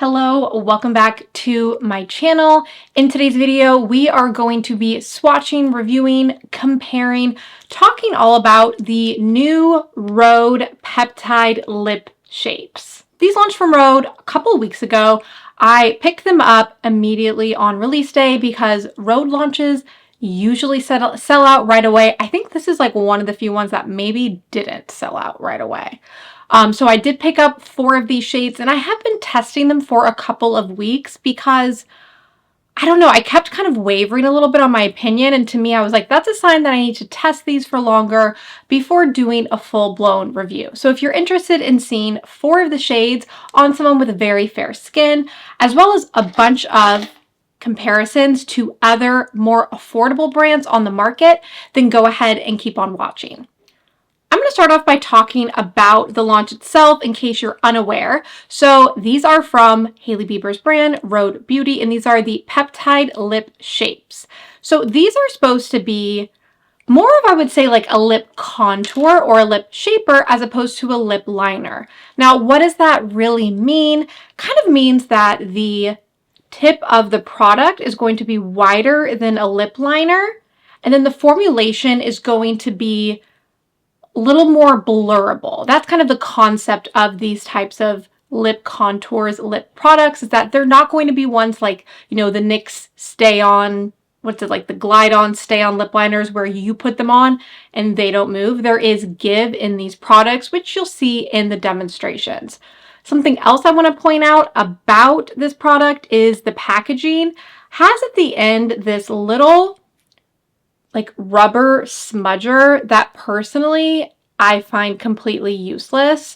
Hello, welcome back to my channel. In today's video, we are going to be swatching, reviewing, comparing, talking all about the new Rhode Peptide lip shapes. These launched from Rhode a couple of weeks ago. I picked them up immediately on release day because Rhode launches usually sell out right away. I think this is like one of the few ones that maybe didn't sell out right away. So I did pick up 4 of these shades and I have been testing them for a couple of weeks because I don't know, I kept kind of wavering a little bit on my opinion, and to me I was like, that's a sign that I need to test these for longer before doing a full-blown review. So if you're interested in seeing 4 of the shades on someone with very fair skin, as well as a bunch of comparisons to other more affordable brands on the market, then go ahead and keep on watching. I'm going to start off by talking about the launch itself in case you're unaware. So these are from Hailey Bieber's brand, Rhode Beauty, and these are the Peptide lip shapes. So these are supposed to be more of, I would say, like a lip contour or a lip shaper as opposed to a lip liner. Now, what does that really mean? Kind of means that the tip of the product is going to be wider than a lip liner, and then the formulation is going to be a little more blurrable. That's kind of the concept of these types of lip contours, lip products, is that they're not going to be ones like, you know, the NYX Stay On, what's it, like the Glide On Stay On lip liners where you put them on and they don't move. There is give in these products, which you'll see in the demonstrations. Something else I want to point out about this product is the packaging has at the end this little like rubber smudger that personally I find completely useless.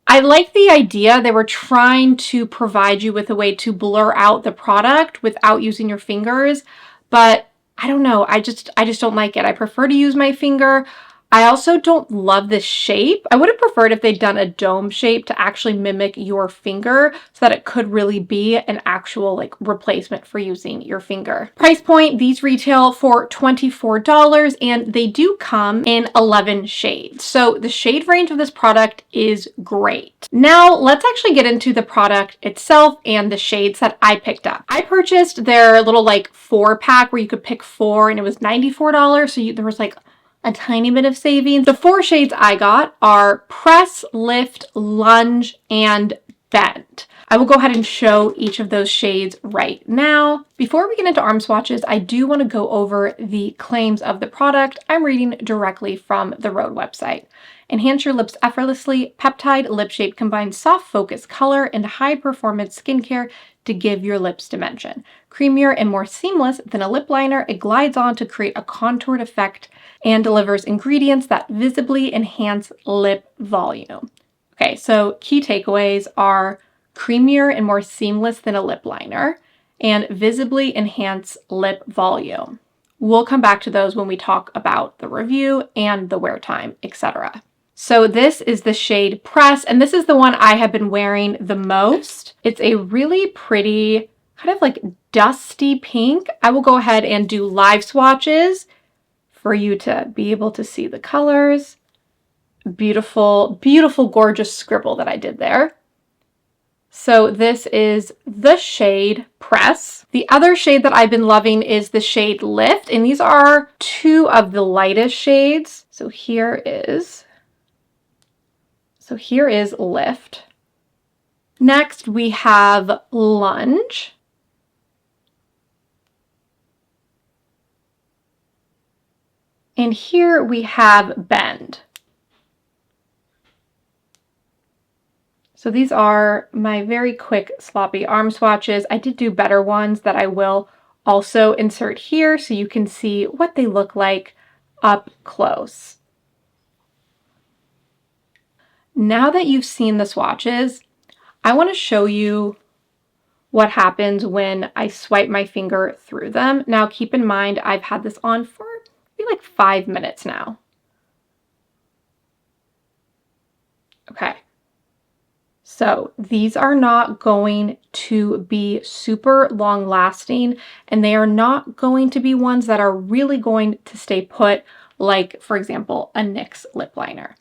I like the idea. They were trying to provide you with a way to blur out the product without using your fingers, but I don't know. I just don't like it. I prefer to use my finger. I also don't love this shape. I would have preferred if they'd done a dome shape to actually mimic your finger so that it could really be an actual like replacement for using your finger. Price point, these retail for $24 and they do come in 11 shades. So the shade range of this product is great. Now let's actually get into the product itself and the shades that I picked up. I purchased their little like 4-pack where you could pick 4 and it was $94. So there was like a tiny bit of savings. The 4 shades I got are Press, Lift, Lunge, and Bend. I will go ahead and show each of those shades right now. Before we get into arm swatches, I do want to go over the claims of the product. I'm reading directly from the Rhode website. Enhance your lips effortlessly. Peptide lip shape combines soft focus color and high performance skincare to give your lips dimension. Creamier and more seamless than a lip liner, it glides on to create a contoured effect and delivers ingredients that visibly enhance lip volume. Okay, so key takeaways are creamier and more seamless than a lip liner and visibly enhance lip volume. We'll come back to those when we talk about the review and the wear time, etc. So this is the shade Press, and this is the one I have been wearing the most. It's a really pretty, kind of like dusty pink. I will go ahead and do live swatches for you to be able to see the colors. Beautiful, beautiful, gorgeous scribble that I did there. So this is the shade Press. The other shade that I've been loving is the shade Lift, and these are 2 of the lightest shades. So here is Lift. Next we have Lunge. And here we have Bend. So these are my very quick sloppy arm swatches. I did do better ones that I will also insert here so you can see what they look like up close. Now that you've seen the swatches, I want to show you what happens when I swipe my finger through them. Now keep in mind, I've had this on for maybe like 5 minutes now. Okay. So these are not going to be super long lasting, and they are not going to be ones that are really going to stay put, like, for example, a NYX lip liner.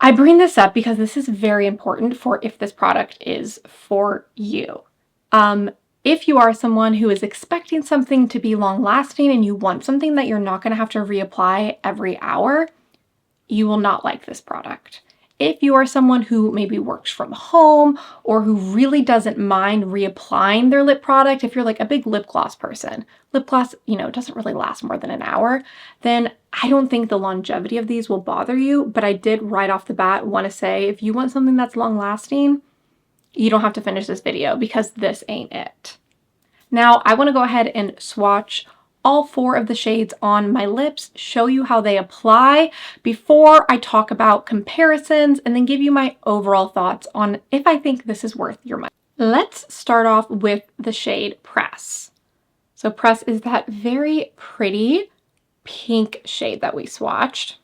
I bring this up because this is very important for if this product is for you. If you are someone who is expecting something to be long lasting and you want something that you're not going to have to reapply every hour, you will not like this product. If you are someone who maybe works from home or who really doesn't mind reapplying their lip product, if you're like a big lip gloss person, lip gloss, doesn't really last more than an hour, then I don't think the longevity of these will bother you. But I did right off the bat want to say, if you want something that's long lasting, you don't have to finish this video because this ain't it. Now I want to go ahead and swatch all 4 of the shades on my lips, show you how they apply before I talk about comparisons, and then give you my overall thoughts on if I think this is worth your money. Let's start off with the shade Press. So Press is that very pretty pink shade that we swatched.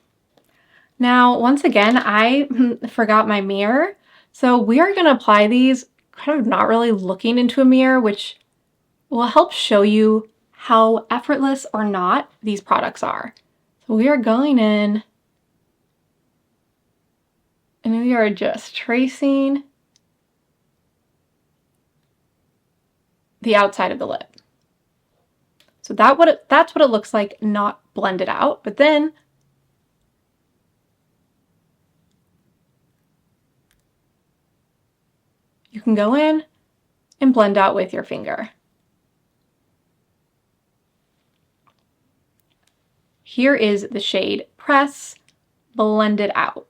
Now, once again, I forgot my mirror. So we are going to apply these kind of not really looking into a mirror, which will help show you how effortless or not these products are. So we are going in and we are just tracing the outside of the lip. So that's what it looks like, not blended out. But then you can go in and blend out with your finger. Here is the shade Press blended out.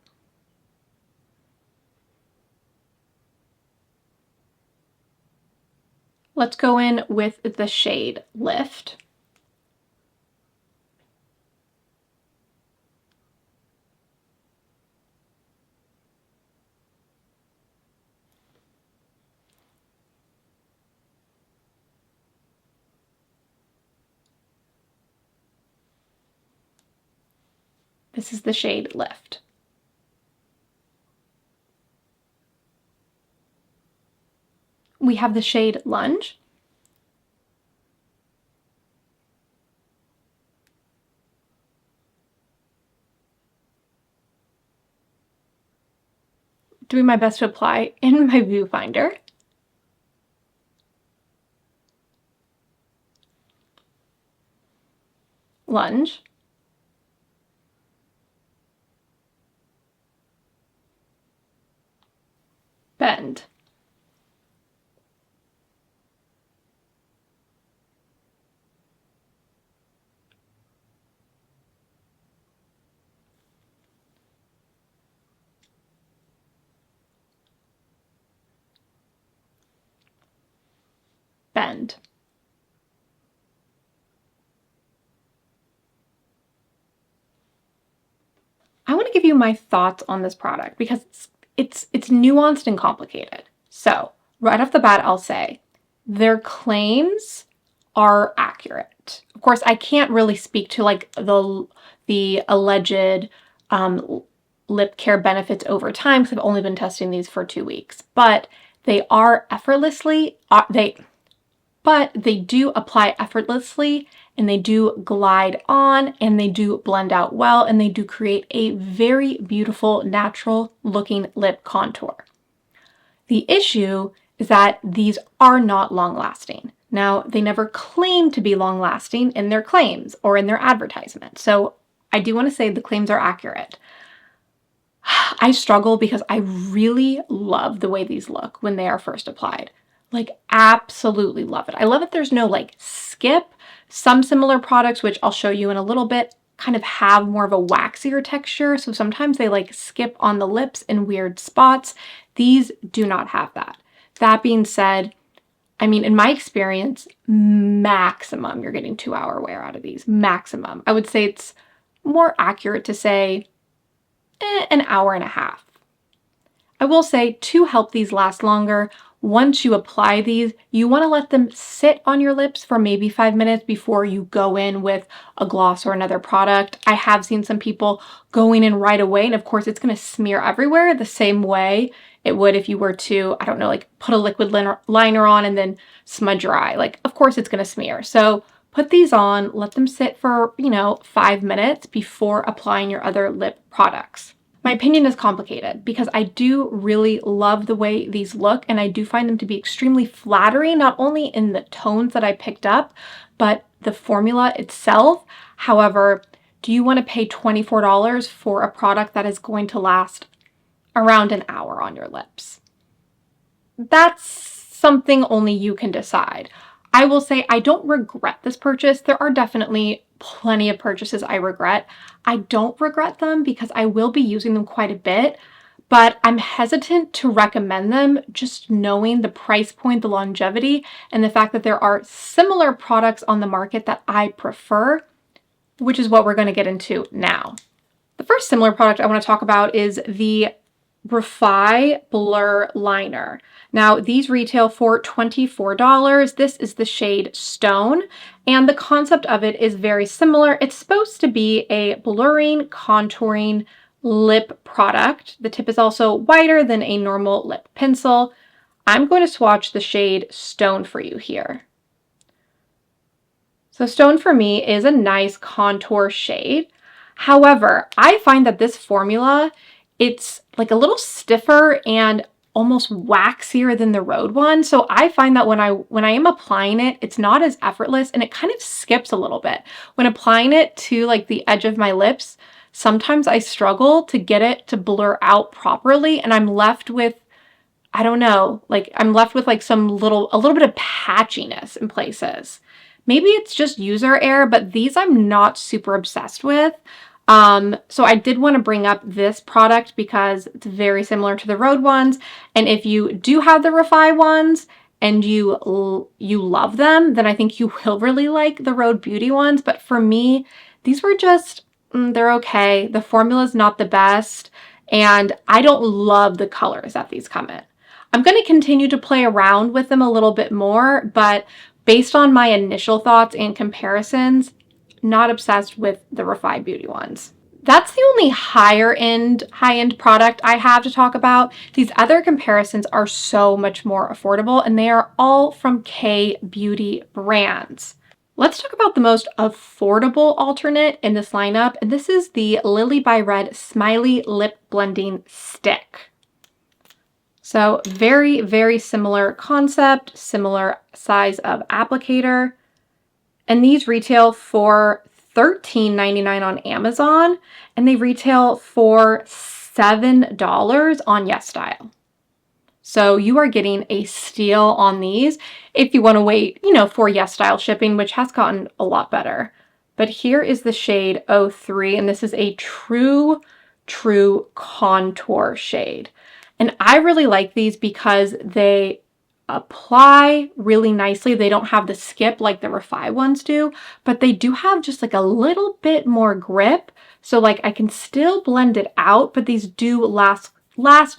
Let's go in with the shade Lift. This is the shade Lift. We have the shade Lunge. Doing my best to apply in my viewfinder. Lunge. Bend. Bend. I want to give you my thoughts on this product because it's nuanced and complicated. So right off the bat, I'll say their claims are accurate. Of course, I can't really speak to like the alleged lip care benefits over time because I've only been testing these for 2 weeks, but they are they do apply effortlessly, and they do glide on, and they do blend out well, and they do create a very beautiful natural looking lip contour. The issue is that these are not long lasting. Now, they never claim to be long lasting in their claims or in their advertisement. So I do want to say the claims are accurate. I struggle because I really love the way these look when they are first applied. Like, absolutely love it. I love it. There's no like skip. Some similar products, which I'll show you in a little bit, kind of have more of a waxier texture. So sometimes they like skip on the lips in weird spots. These do not have that. That being said, I mean, in my experience, maximum, you're getting 2-hour wear out of these. Maximum. I would say it's more accurate to say an hour and a half. I will say to help these last longer, once you apply these, you want to let them sit on your lips for maybe 5 minutes before you go in with a gloss or another product. I have seen some people going in right away, and of course it's going to smear everywhere the same way it would if you were to, I don't know, like put a liquid liner on and then smudge your eye. Like, of course it's going to smear. So put these on, let them sit for, 5 minutes before applying your other lip products. My opinion is complicated because I do really love the way these look, and I do find them to be extremely flattering, not only in the tones that I picked up, but the formula itself. However, do you want to pay $24 for a product that is going to last around an hour on your lips? That's something only you can decide. I will say I don't regret this purchase. There are definitely plenty of purchases I regret. I don't regret them because I will be using them quite a bit, but I'm hesitant to recommend them just knowing the price point, the longevity, and the fact that there are similar products on the market that I prefer, which is what we're going to get into now. The first similar product I want to talk about is the Rhode Blur Liner. Now, these retail for $24. This is the shade Stone, and the concept of it is very similar. It's supposed to be a blurring, contouring lip product. The tip is also wider than a normal lip pencil. I'm going to swatch the shade Stone for you here. So Stone for me is a nice contour shade. However, I find that this formula, it's like a little stiffer and almost waxier than the Rhode one. So I find that when I am applying it, it's not as effortless and it kind of skips a little bit. When applying it to like the edge of my lips, sometimes I struggle to get it to blur out properly, and I'm left with, I don't know, like I'm left with like a little bit of patchiness in places. Maybe it's just user error, but these I'm not super obsessed with. So I did want to bring up this product because it's very similar to the Rhode ones. And if you do have the Rhode ones and you love them, then I think you will really like the Rhode Beauty ones. But for me, these were just, they're okay. The formula is not the best, and I don't love the colors that these come in. I'm going to continue to play around with them a little bit more, but based on my initial thoughts and comparisons, not obsessed with the Rhode Beauty ones. That's the only high-end product I have to talk about. These other comparisons are so much more affordable, and they are all from KBeauty brands. Let's talk about the most affordable alternate in this lineup, and this is the Lily by Red Smiley Lip Blending Stick. So very, very similar concept, similar size of applicator. And these retail for $13.99 on Amazon, and they retail for $7 on YesStyle. So you are getting a steal on these if you want to wait, for YesStyle shipping, which has gotten a lot better. But here is the shade 03, and this is a true contour shade. And I really like these because they apply really nicely. They don't have the skip like the Rhode ones do, but they do have just like a little bit more grip. So like I can still blend it out, but these do last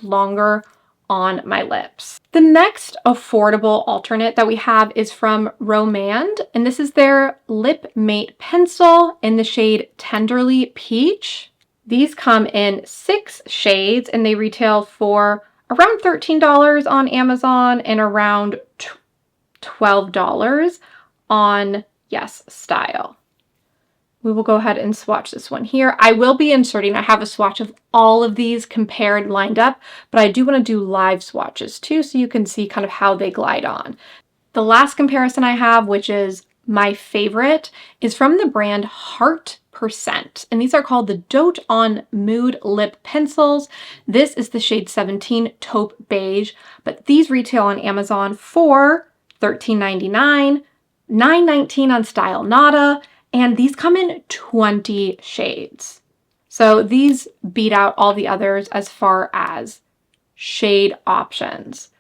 longer on my lips. The next affordable alternate that we have is from Rhode, and this is their Lip Mate Pencil in the shade Tenderly Peach. These come in 6 shades, and they retail for around $13 on Amazon and around $12 on YesStyle. We will go ahead and swatch this one here. I will be inserting, I have a swatch of all of these compared lined up, but I do want to do live swatches too, so you can see kind of how they glide on. The last comparison I have, which is my favorite, is from the brand Heart %, and these are called the Dote On Mood Lip Pencils. This is the shade 17 Taupe Beige, but these retail on Amazon for $13.99, $9.19 on Style Nada, and these come in 20 shades. So these beat out all the others as far as shade options.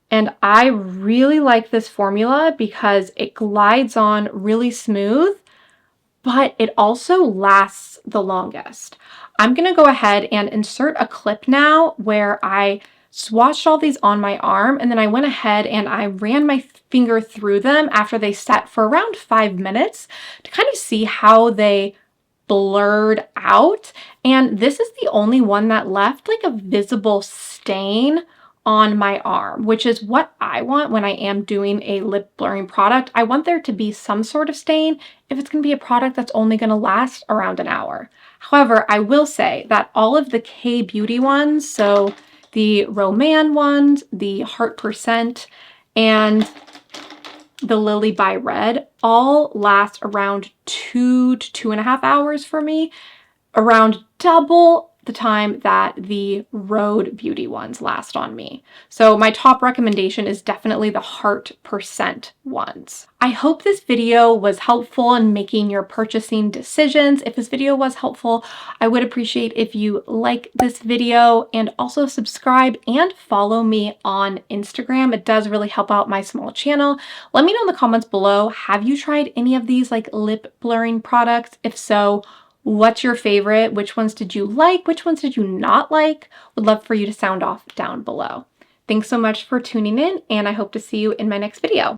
And I really like this formula because it glides on really smooth, but it also lasts the longest. I'm going to go ahead and insert a clip now where I swatched all these on my arm, and then I went ahead and I ran my finger through them after they set for around 5 minutes to kind of see how they blurred out. And this is the only one that left like a visible stain on my arm, which is what I want when I am doing a lip blurring product. I want there to be some sort of stain if it's going to be a product that's only going to last around an hour. However, I will say that all of the KBeauty ones, so the Roman ones, the Heart Percent, and the Lily by Red, all last around 2 to 2.5 hours for me, around double the time that the Rhode Beauty ones last on me. So my top recommendation is definitely the Heart Percent ones. I hope this video was helpful in making your purchasing decisions. If this video was helpful, I would appreciate if you like this video and also subscribe and follow me on Instagram. It does really help out my small channel. Let me know in the comments below, have you tried any of these like lip blurring products? If so, what's your favorite? Which ones did you like? Which ones did you not like? Would love for you to sound off down below. Thanks so much for tuning in, and I hope to see you in my next video.